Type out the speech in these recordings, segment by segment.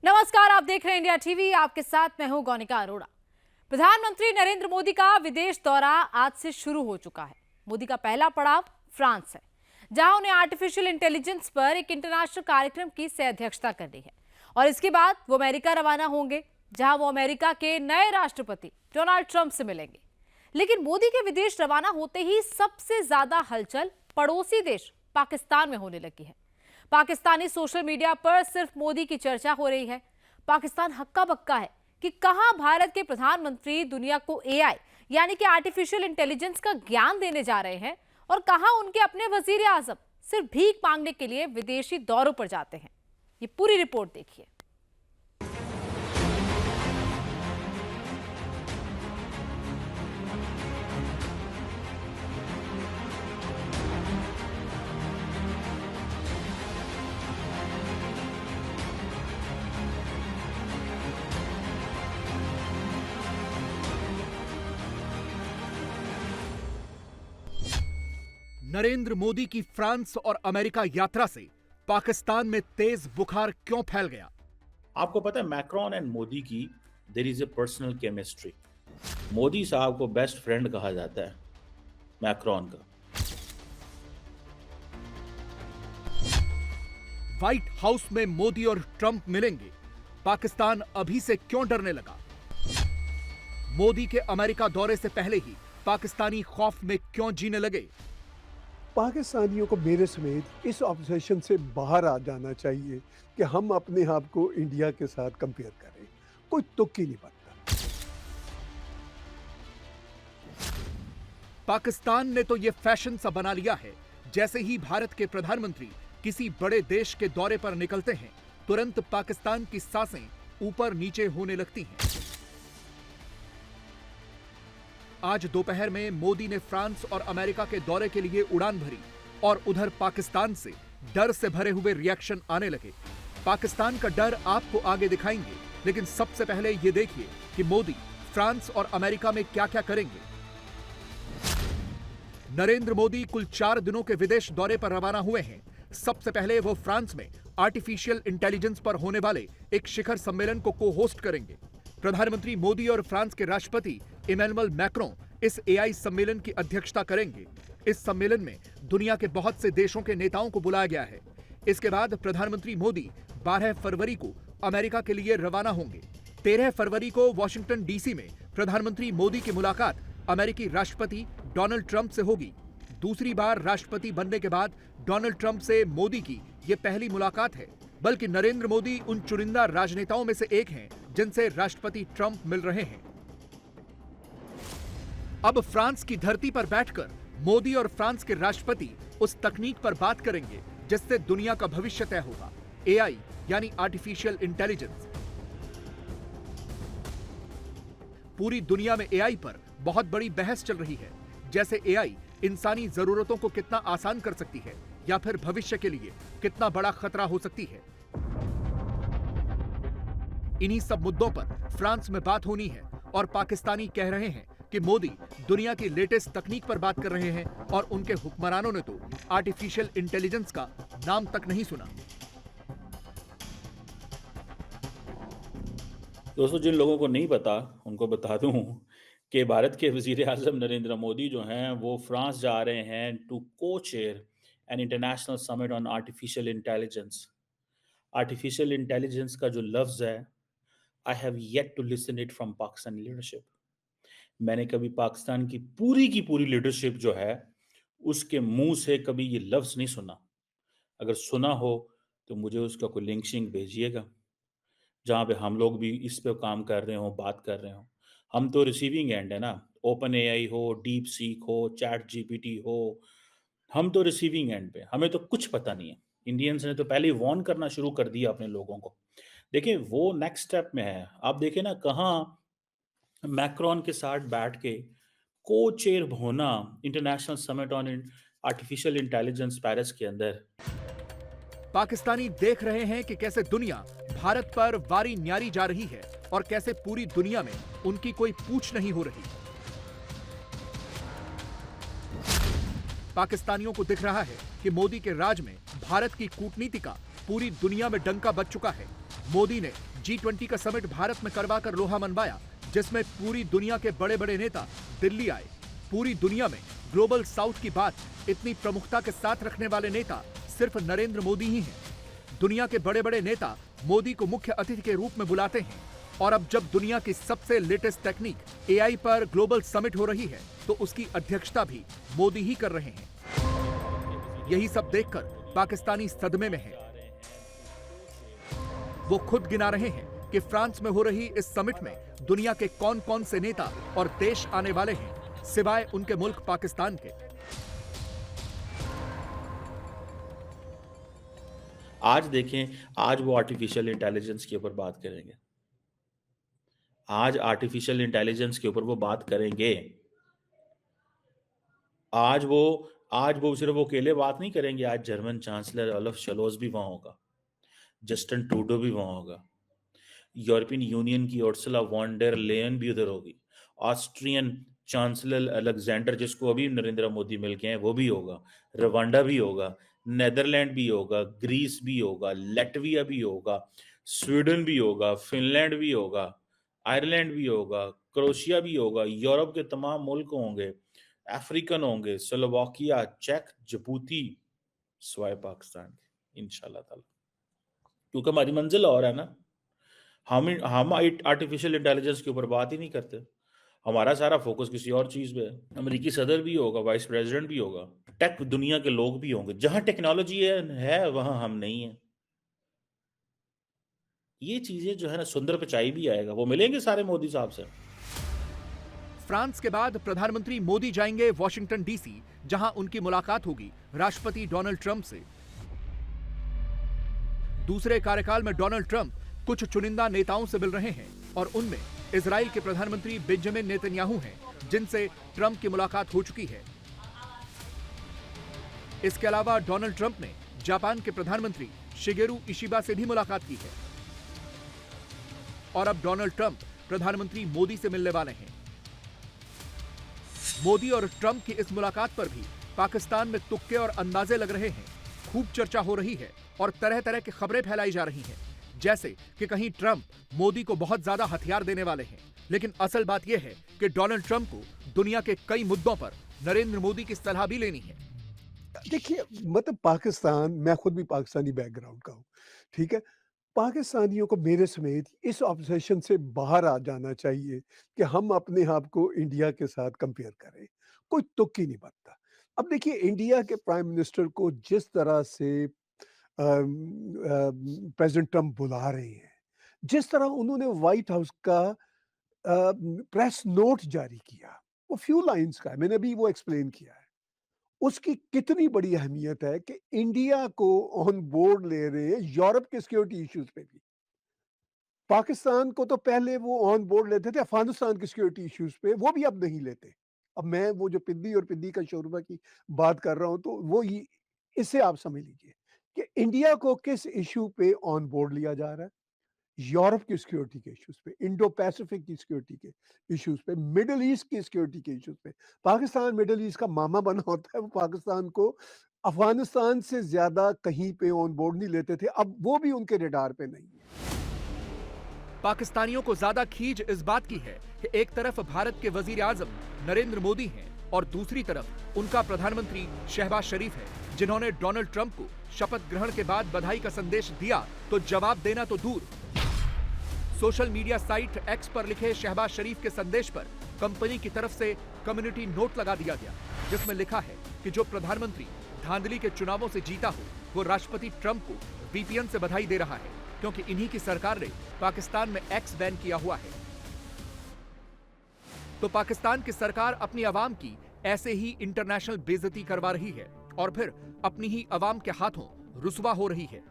नमस्कार, आप देख रहे हैं इंडिया टीवी। आपके साथ मैं हूं गौनिका अरोड़ा। प्रधानमंत्री नरेंद्र मोदी का विदेश दौरा आज से शुरू हो चुका है। मोदी का पहला पड़ाव फ्रांस है, जहां उन्हें आर्टिफिशियल इंटेलिजेंस पर एक इंटरनेशनल कार्यक्रम की सह अध्यक्षता करनी है और इसके बाद वो अमेरिका रवाना होंगे, जहां वो अमेरिका के नए राष्ट्रपति डोनाल्ड ट्रंप से मिलेंगे। लेकिन मोदी के विदेश रवाना होते ही सबसे ज्यादा हलचल पड़ोसी देश पाकिस्तान में होने लगी है। पाकिस्तानी सोशल मीडिया पर सिर्फ मोदी की चर्चा हो रही है। पाकिस्तान हक्का बक्का है कि कहां भारत के प्रधानमंत्री दुनिया को एआई यानी कि आर्टिफिशियल इंटेलिजेंस का ज्ञान देने जा रहे हैं और कहां उनके अपने वजीर आजम सिर्फ भीख मांगने के लिए विदेशी दौरों पर जाते हैं। ये पूरी रिपोर्ट देखिए। नरेंद्र मोदी की फ्रांस और अमेरिका यात्रा से पाकिस्तान में तेज बुखार क्यों फैल गया? आपको पता है मैक्रॉन एंड मोदी की there is a personal chemistry. Modi साहब को बेस्ट फ्रेंड कहा जाता है मैक्रॉन का। व्हाइट हाउस में मोदी और ट्रंप मिलेंगे, पाकिस्तान अभी से क्यों डरने लगा? मोदी के अमेरिका दौरे से पहले ही पाकिस्तानी खौफ में क्यों जीने लगे? पाकिस्तानियों को मेरे समेत इस ऑब्सेशन से बाहर आ जाना चाहिए कि हम अपने आप को इंडिया के साथ कंपेयर करें। कोई तुक ही नहीं बनता। पाकिस्तान ने तो यह फैशन सा बना लिया है, जैसे ही भारत के प्रधानमंत्री किसी बड़े देश के दौरे पर निकलते हैं, तुरंत पाकिस्तान की सांसें ऊपर नीचे होने लगती हैं। आज दोपहर में मोदी ने फ्रांस और अमेरिका के दौरे के लिए उड़ान भरी और उधर पाकिस्तान से डर से भरे हुए रिएक्शन आने लगे। पाकिस्तान का डर आपको आगे दिखाएंगे, लेकिन सबसे पहले यह देखिए कि मोदी फ्रांस और अमेरिका में क्या क्या करेंगे। नरेंद्र मोदी कुल 4 दिनों के विदेश दौरे पर रवाना हुए हैं। सबसे पहले वो फ्रांस में आर्टिफिशियल इंटेलिजेंस पर होने वाले एक शिखर सम्मेलन को को-होस्ट करेंगे। प्रधानमंत्री मोदी और फ्रांस के राष्ट्रपति इमैनुअल मैक्रों इस एआई सम्मेलन की अध्यक्षता करेंगे। इस सम्मेलन में दुनिया के बहुत से देशों के नेताओं को बुलाया गया है। इसके बाद प्रधानमंत्री मोदी 12 फरवरी को अमेरिका के लिए रवाना होंगे। 13 फरवरी को वॉशिंगटन डीसी में प्रधानमंत्री मोदी की मुलाकात अमेरिकी राष्ट्रपति डोनाल्ड ट्रंप से होगी। दूसरी बार राष्ट्रपति बनने के बाद डोनाल्ड ट्रंप से मोदी की यह पहली मुलाकात है, बल्कि नरेंद्र मोदी उन चुनिंदा राजनेताओं में से एक हैं जिनसे राष्ट्रपति ट्रंप मिल रहे हैं। अब फ्रांस की धरती पर बैठकर मोदी और फ्रांस के राष्ट्रपति उस तकनीक पर बात करेंगे जिससे दुनिया का भविष्य तय होगा, एआई यानी आर्टिफिशियल इंटेलिजेंस। पूरी दुनिया में एआई पर बहुत बड़ी बहस चल रही है, जैसे एआई इंसानी जरूरतों को कितना आसान कर सकती है या फिर भविष्य के लिए कितना बड़ा खतरा हो सकती है। इन्हीं सब मुद्दों पर फ्रांस में बात होनी है और पाकिस्तानी कह रहे हैं कि मोदी दुनिया की लेटेस्ट तकनीक पर बात कर रहे हैं और उनके हुक्मरानों ने तो आर्टिफिशियल इंटेलिजेंस का नाम तक नहीं सुना। दोस्तों, जिन लोगों को नहीं पता उनको बता दूं कि भारत के वजीर आजम नरेंद्र मोदी जो हैं वो फ्रांस जा रहे हैं to co-chair an international summit on artificial intelligence. Artificial intelligence का जो लफ्ज है, I have yet to listen it from Pakistani leadership. मैंने कभी पाकिस्तान की पूरी लीडरशिप जो है उसके मुंह से कभी ये लफ्ज नहीं सुना। अगर सुना हो तो मुझे उसका कोई लिंक शिंक भेजिएगा जहां पे हम लोग भी इस पे काम कर रहे हो, बात कर रहे हो। हम तो रिसीविंग एंड है ना, ओपन एआई हो, डीप सीक हो, चैट जीपीटी हो, हम तो रिसीविंग एंड पे, हमें तो कुछ पता नहीं है। इंडियंस ने तो पहले ही वार्न करना शुरू कर दिया अपने लोगों को। देखिए वो नेक्स्ट स्टेप में है। आप देखें ना, कहाँ मैक्रॉन के साथ बैठ के को चेयर होना international summit on artificial intelligence Paris के अंदर। पाकिस्तानी देख रहे हैं कि कैसे दुनिया भारत पर वारी न्यारी जा रही है और कैसे पूरी दुनिया में उनकी कोई पूछ नहीं हो रही। पाकिस्तानियों को दिख रहा है कि मोदी के राज में भारत की कूटनीति का पूरी दुनिया में डंका बज चुका है। मोदी ने G20 का समिट भारत में करवा कर लोहा मनवाया, जिसमें पूरी दुनिया के बड़े बड़े नेता दिल्ली आए। पूरी दुनिया में ग्लोबल साउथ की बात इतनी प्रमुखता के साथ रखने वाले नेता सिर्फ नरेंद्र मोदी ही हैं। दुनिया के बड़े बड़े नेता मोदी को मुख्य अतिथि के रूप में बुलाते हैं, और अब जब दुनिया की सबसे लेटेस्ट टेक्निक AI पर ग्लोबल समिट हो रही है, तो उसकी अध्यक्षता भी मोदी ही कर रहे हैं। यही सब देखकर पाकिस्तानी सदमे में है। वो खुद गिना रहे हैं कि फ्रांस में हो रही इस समिट में दुनिया के कौन कौन से नेता और देश आने वाले हैं, सिवाय उनके मुल्क पाकिस्तान के। आज देखें, आज वो आर्टिफिशियल इंटेलिजेंस के ऊपर बात करेंगे। आज आर्टिफिशियल इंटेलिजेंस के ऊपर वो बात करेंगे। आज वो सिर्फ वो अकेले बात नहीं करेंगे। आज जर्मन चांसलर ओलफ शलोज भी वहां होगा, जस्टिन ट्रूडो भी वहां होगा, यूरोपियन यूनियन की उर्सुला वॉन डेर लेयन भी उधर होगी, ऑस्ट्रियन चांसलर अलेक्जेंडर, जिसको अभी नरेंद्र मोदी मिल गए हैं, वो भी होगा, रवांडा भी होगा, नेदरलैंड भी होगा, ग्रीस भी होगा, लैटविया भी होगा, स्वीडन भी होगा, फिनलैंड भी होगा, आयरलैंड भी होगा, क्रोएशिया भी होगा, यूरोप के तमाम मुल्क होंगे, अफ्रीकन होंगे, स्लोवाकिया, चेक, जिबूती, सिवाय पाकिस्तान के, इंशाल्लाह ताला। क्योंकि हमारी मंजिल और है ना। हम आर्टिफिशियल इंटेलिजेंस के ऊपर बात ही नहीं करते। हमारा सारा फोकस किसी और चीज पे है। अमेरिकी सदर भी होगा, वाइस प्रेसिडेंट भी होगा, टेक दुनिया के लोग भी होंगे। जहां टेक्नोलॉजी है वहां हम नहीं है। ये चीजें जो है ना, सुंदर पिचाई भी आएगा, वो मिलेंगे सारे मोदी साहब से। फ्रांस के बाद प्रधानमंत्री मोदी जाएंगे वॉशिंगटन डीसी, जहां उनकी मुलाकात होगी राष्ट्रपति डोनाल्ड ट्रंप से। दूसरे कार्यकाल में डोनाल्ड ट्रंप कुछ चुनिंदा नेताओं से मिल रहे हैं, और उनमें इजराइल के प्रधानमंत्री बेंजामिन नेतन्याहू हैं, जिनसे ट्रंप की मुलाकात हो चुकी है। इसके अलावा डोनाल्ड ट्रंप ने जापान के प्रधानमंत्री शिगेरू इशिबा से भी मुलाकात की है, और अब डोनाल्ड ट्रंप प्रधानमंत्री मोदी से मिलने वाले हैं। मोदी और ट्रंप की इस मुलाकात पर भी पाकिस्तान में तुक्के और अंदाजे लग रहे हैं। खूब चर्चा हो रही है और तरह तरह की खबरें फैलाई जा रही हैं, जैसे कि कहीं ट्रंप मोदी को बहुत ज्यादा हथियार देने वाले हैं। लेकिन असल बात यह है कि डोनाल्ड ट्रंप को दुनिया के कई मुद्दों पर नरेंद्र मोदी की सलाह भी लेनी है। देखिए, मतलब पाकिस्तान, मैं खुद भी पाकिस्तानी बैकग्राउंड का हूँ, ठीक है। पाकिस्तानियों को मेरे समेत इस ऑब्सेशन से बाहर आ जाना चाहिए कि हम अपने आप को इंडिया के साथ कंपेयर करें। कोई तुक ही नहीं बनता। अब देखिए, इंडिया के प्राइम मिनिस्टर को जिस तरह से प्रेसिडेंट ट्रंप बुला रहे हैं, जिस तरह उन्होंने व्हाइट हाउस का प्रेस नोट जारी किया, वो फ्यू लाइंस का है, मैंने अभी वो एक्सप्लेन किया है। उसकी कितनी बड़ी अहमियत है कि इंडिया को ऑन बोर्ड ले रहे हैं यूरोप के सिक्योरिटी इश्यूज पे भी। पाकिस्तान को तो पहले वो ऑन बोर्ड लेते थे अफगानिस्तान के सिक्योरिटी इश्यूज पे, वो भी अब नहीं लेते। अब मैं वो जो पिद्दी और पिद्दी का शोरबा की बात कर रहा हूं, तो वो इससे आप समझ लीजिए कि इंडिया को किस इशू पे ऑन बोर्ड लिया जा रहा है। यूरोप की सिक्योरिटी के इश्यूज पे, इंडो पैसिफिक की सिक्योरिटी के इश्यूज पे, मिडिल ईस्ट की सिक्योरिटी के इश्यूज पे। पाकिस्तान मिडिल ईस्ट का मामा बना होता है, वो पाकिस्तान को अफगानिस्तान से ज्यादा कहीं पे ऑन बोर्ड नहीं लेते थे, अब वो भी उनके रडार पे नहीं है। पाकिस्तानियों को ज्यादा खींच इस बात की है कि एक तरफ भारत के वजीर आजम नरेंद्र मोदी हैं, और दूसरी तरफ उनका प्रधानमंत्री शहबाज शरीफ है, जिन्होंने डोनाल्ड ट्रंप को शपथ ग्रहण के बाद बधाई का संदेश दिया तो जवाब देना तो दूर। सोशल मीडिया साइट एक्स पर लिखे शहबाज शरीफ के संदेश पर कंपनी की तरफ से कम्युनिटी नोट लगा दिया गया, जिसमें लिखा है कि जो प्रधानमंत्री धांधली के चुनावों से जीता हो, वो राष्ट्रपति ट्रंप को VPN से बधाई दे रहा है, क्योंकि इन्हीं की सरकार ने पाकिस्तान में एक्स बैन किया हुआ है। तो पाकिस्तान की सरकार अपनी आवाम की ऐसे ही इंटरनेशनल बेइज्जती करवा रही है, और फिर अपनी ही आवाम के हाथों रुसवा हो रही है।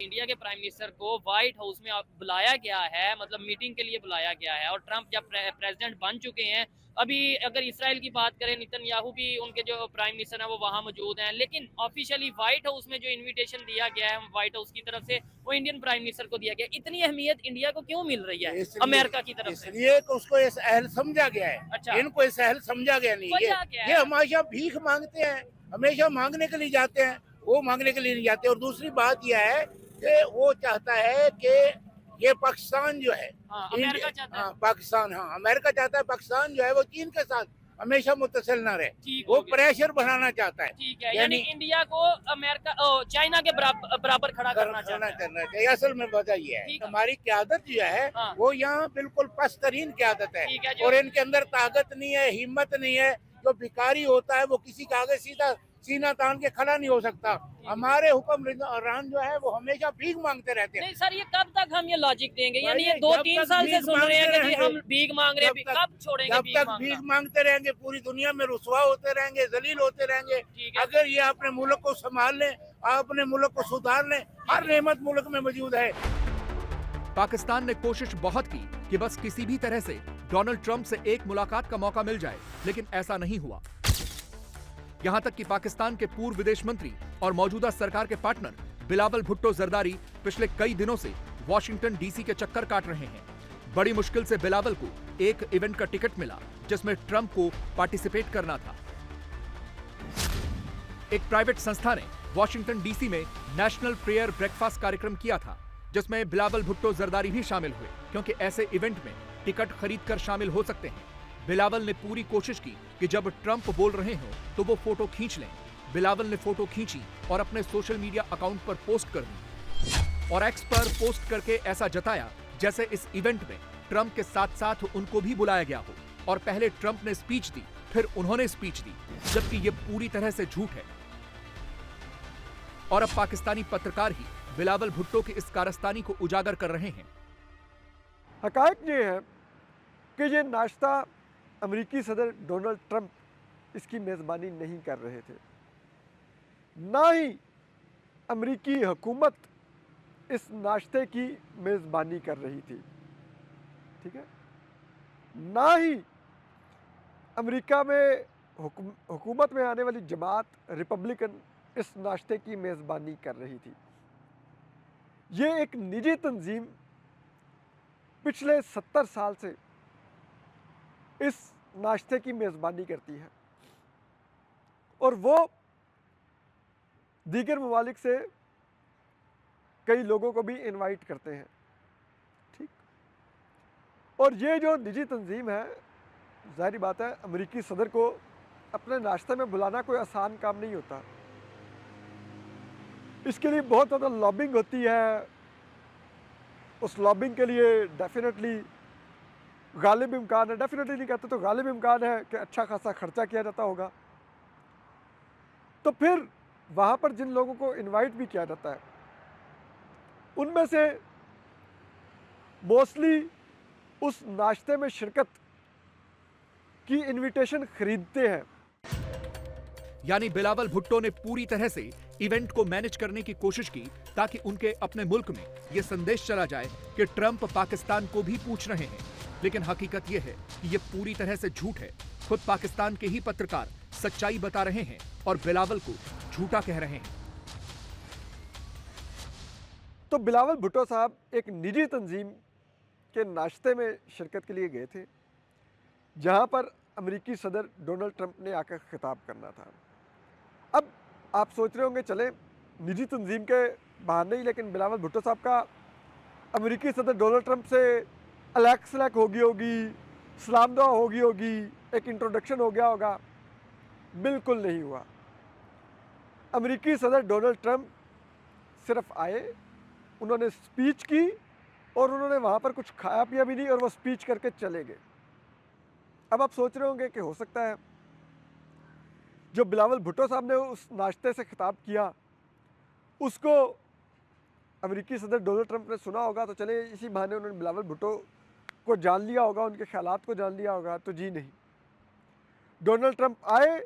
इंडिया के प्राइम मिनिस्टर को व्हाइट हाउस में बुलाया गया है, मतलब मीटिंग के लिए बुलाया गया है, और ट्रंप जब प्रेसिडेंट बन चुके हैं। अभी अगर इसराइल की बात करें, नेतन्याहू भी उनके जो प्राइम मिनिस्टर हैं वो वहां मौजूद हैं, लेकिन ऑफिशियली व्हाइट हाउस में जो इनविटेशन दिया गया है व्हाइट हाउस की तरफ से, वो इंडियन प्राइम मिनिस्टर को दिया गया। इतनी अहमियत इंडिया को क्यों मिल रही है अमेरिका की तरफ से? इसलिए उसको इस अहल समझा गया है। अच्छा, इनको इस अहल समझा गया नहीं। ये हमेशा भीख मांगते हैं, हमेशा मांगने के लिए जाते हैं, वो मांगने के लिए नहीं जाते। और दूसरी बात यह है कि वो चाहता है कि ये पाकिस्तान जो है, हाँ, अमेरिका चाहता है। हाँ, पाकिस्तान, हाँ, अमेरिका चाहता है पाकिस्तान जो है वो चीन के साथ हमेशा मुत्तसिल ना रहे, ठीक वो हो गया। प्रेशर बढ़ाना चाहता है। ठीक है, यानी इंडिया को अमेरिका चाइना के बराबर खड़ा करना चाहता है। करना चाहिए। असल में वजह ये है, ठीक है। हमारी क़यादत जो है हाँ। वो यहाँ बिल्कुल पस्तरीन क़यादत है, ठीक है, जो- और इनके अंदर ताकत नहीं है, हिम्मत नहीं है। जो भिखारी होता है वो किसी के आगे सीधा सीना तान के खड़ा नहीं हो सकता। हमारे हुक्मरान जो है वो हमेशा भीख मांगते रहते हैं। नहीं सर, ये कब तक हम ये लॉजिक देंगे? यानी ये भाई, 2-3 जब तक साल से भीख सुन रहे हैं कि मांगते जी हम रहेंगे, भीख मांग रहे हैं, जब तक- कब छोड़ेंगे जब भीख तक मांगना? भीख मांगते रहेंगे पूरी दुनिया में रुसवा होते रहेंगे, जलील होते रहेंगे। ठीक है। अगर ये अपने मुल्क को संभाल लें, अपने मुल्क को सुधार लें, हर नेमत मुल्क में मौजूद है। पाकिस्तान ने कोशिश बहुत की कि बस किसी भी तरह से डोनाल्ड ट्रंप से एक मुलाकात का मौका मिल जाए, लेकिन ऐसा नहीं हुआ। यहां तक कि पाकिस्तान के पूर्व विदेश मंत्री और मौजूदा सरकार के पार्टनर बिलावल भुट्टो जरदारी पिछले कई दिनों से वॉशिंगटन डीसी के चक्कर काट रहे हैं। बड़ी मुश्किल से बिलावल को एक इवेंट का टिकट मिला जिसमें ट्रंप को पार्टिसिपेट करना था। एक प्राइवेट संस्था ने वॉशिंगटन डीसी में नेशनल प्रेयर ब्रेकफास्ट कार्यक्रम किया था, जिसमें बिलावल भुट्टो जरदारी भी शामिल हुए, क्योंकि ऐसे इवेंट में टिकट खरीदकर शामिल हो सकते हैं। बिलावल ने पूरी कोशिश की कि जब ट्रंप बोल रहे हो तो वो फोटो खींच लें। बिलावल ने फोटो खींची और अपने सोशल मीडिया अकाउंट पर पोस्ट कर दी और एक्स पर पोस्ट करके ऐसा जताया जैसे इस इवेंट में ट्रंप के साथ साथ उनको भी बुलाया गया हो और पहले ट्रंप ने स्पीच दी, फिर उन्होंने स्पीच दी, जबकि ये पूरी तरह से झूठ है। और अब पाकिस्तानी पत्रकार ही बिलावल भुट्टो की इस कारस्तानी को उजागर कर रहे हैं। हकायक ये है कि ये नाश्ता अमेरिकी सदर डोनाल्ड ट्रंप इसकी मेज़बानी नहीं कर रहे थे, ना ही अमेरिकी हुकूमत इस नाश्ते की मेज़बानी कर रही थी, ठीक है, ना ही अमेरिका में हुकूमत में आने वाली जमात रिपब्लिकन इस नाश्ते की मेज़बानी कर रही थी। ये एक निजी तंजीम पिछले 70 साल से इस नाश्ते की मेज़बानी करती है और वो दीगर ममालिक से कई लोगों को भी इनवाइट करते हैं, ठीक। और ये जो निजी तंजीम है, ज़ाहिर बात है अमेरिकी सदर को अपने नाश्ते में बुलाना कोई आसान काम नहीं होता। इसके लिए बहुत ज़्यादा लॉबिंग होती है। उस लॉबिंग के लिए डेफिनेटली गालिब इम्कान है, डेफिनेटली नहीं कहते तो गालिब इम्कान है कि अच्छा खासा खर्चा किया जाता होगा। तो फिर वहाँ पर जिन लोगों को इनवाइट भी किया जाता है उनमें से मोस्टली उस नाश्ते में शिरकत की इनविटेशन खरीदते हैं। यानी बिलावल भुट्टो ने पूरी तरह से इवेंट को मैनेज करने की कोशिश की ताकि उनके अपने मुल्क में यह संदेश चला जाए कि ट्रंप पाकिस्तान को भी पूछ रहे हैं, लेकिन हकीकत यह है कि यह पूरी तरह से झूठ है। खुद पाकिस्तान के ही पत्रकार सच्चाई बता रहे हैं और बिलावल को झूठा कह रहे हैं। तो बिलावल भुट्टो साहब एक निजी तंजीम के नाश्ते में शिरकत के लिए गए थे, जहां पर अमेरिकी सदर डोनाल्ड ट्रंप ने आकर खिताब करना था। अब आप सोच रहे होंगे चले निजी तंजीम के बहाने ही, लेकिन बिलावल भुट्टो साहब का अमेरिकी सदर डोनाल्ड ट्रंप से अलैक सलैक होगी, सलाम दुआ होगी, एक इंट्रोडक्शन हो गया होगा। बिल्कुल नहीं हुआ। अमेरिकी सदर डोनाल्ड ट्रंप सिर्फ आए, उन्होंने स्पीच की और उन्होंने वहाँ पर कुछ खाया पिया भी नहीं और वो स्पीच करके चले गए। अब आप सोच रहे होंगे कि हो सकता है जो बिलावल भुट्टो साहब ने उस नाश्ते से खिताब किया उसको अमेरिकी सदर डोनाल्ड ट्रंप ने सुना होगा, तो चले इसी बहाने उन्होंने बिलावल भुट्टो को जान लिया होगा, उनके ख्यालात को जान लिया होगा। तो जी नहीं, डोनाल्ड ट्रंप आए,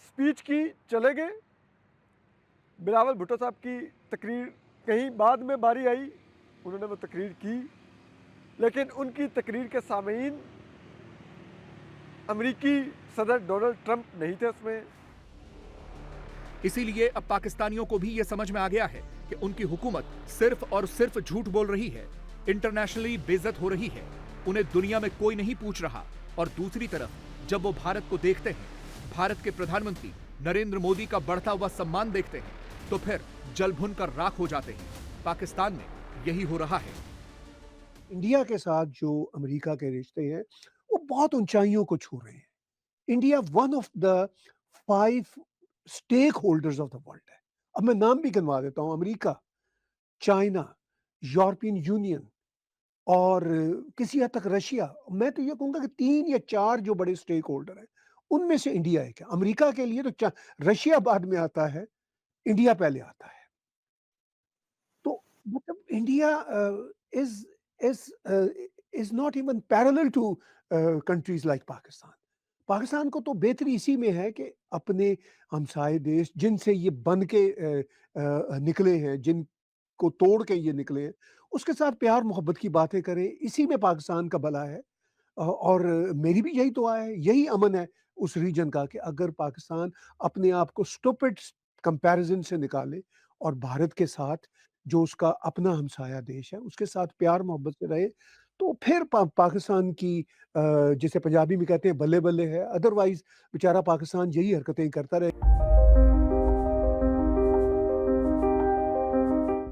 स्पीच की, चले गए। बिलावल भुट्टो साहब की तकरीर कहीं बाद में बारी आई, उन्होंने वो तकरीर की, लेकिन उनकी तकरीर के सामीन अमेरिकी सदर डोनाल्ड ट्रंप नहीं थे उसमें। इसीलिए अब पाकिस्तानियों को भी यह समझ में आ गया है कि उनकी हुकूमत सिर्फ और सिर्फ झूठ बोल रही है, इंटरनेशनली बेइज्जत हो रही है, उन्हें दुनिया में कोई नहीं पूछ रहा। और दूसरी तरफ जब वो भारत को देखते हैं, भारत के प्रधानमंत्री नरेंद्र मोदी का बढ़ता हुआ सम्मान देखते हैं, तो फिर जल भुन कर राख हो जाते हैं। पाकिस्तान में यही हो रहा है। इंडिया के साथ जो अमेरिका के रिश्ते हैं, वो बहुत ऊंचाइयों को छू रहे हैं। India one of the 5 stakeholders of the world है। अब मैं नाम भी गिनवा देता हूँ, अमेरिका, चाइना, यूरोपियन यूनियन और किसी हद तक रशिया। मैं तो ये कहूँगा कि 3 या 4 जो बड़े स्टेक होल्डर हैं, उनमें से इंडिया एक है। अमेरिका के लिए तो रशिया बाद में आता है, इंडिया पहले आता है। तो मतलब India is is is not even parallel to countries like Pakistan. Pakistan को तो बेहतरी इसी में है कि अपने हमसाए देश जिनसे ये बन के निकले हैं, जिनको तोड़ के ये निकले हैं, उसके साथ प्यार मोहब्बत की बातें करें, इसी में पाकिस्तान का भला है। और मेरी भी यही दुआ है, यही अमन है उस रीजन का कि अगर पाकिस्तान अपने आप को स्टूपिड कंपैरिजन से निकाले और भारत के साथ जो उसका अपना हमसाया देश है, उसके साथ प्यार मोहब्बत से रहे, तो फिर पाकिस्तान की जिसे पंजाबी में कहते हैं बल्ले-बल्ले है, अदरवाइज़ बेचारा पाकिस्तान यही हरकतें करता रहे।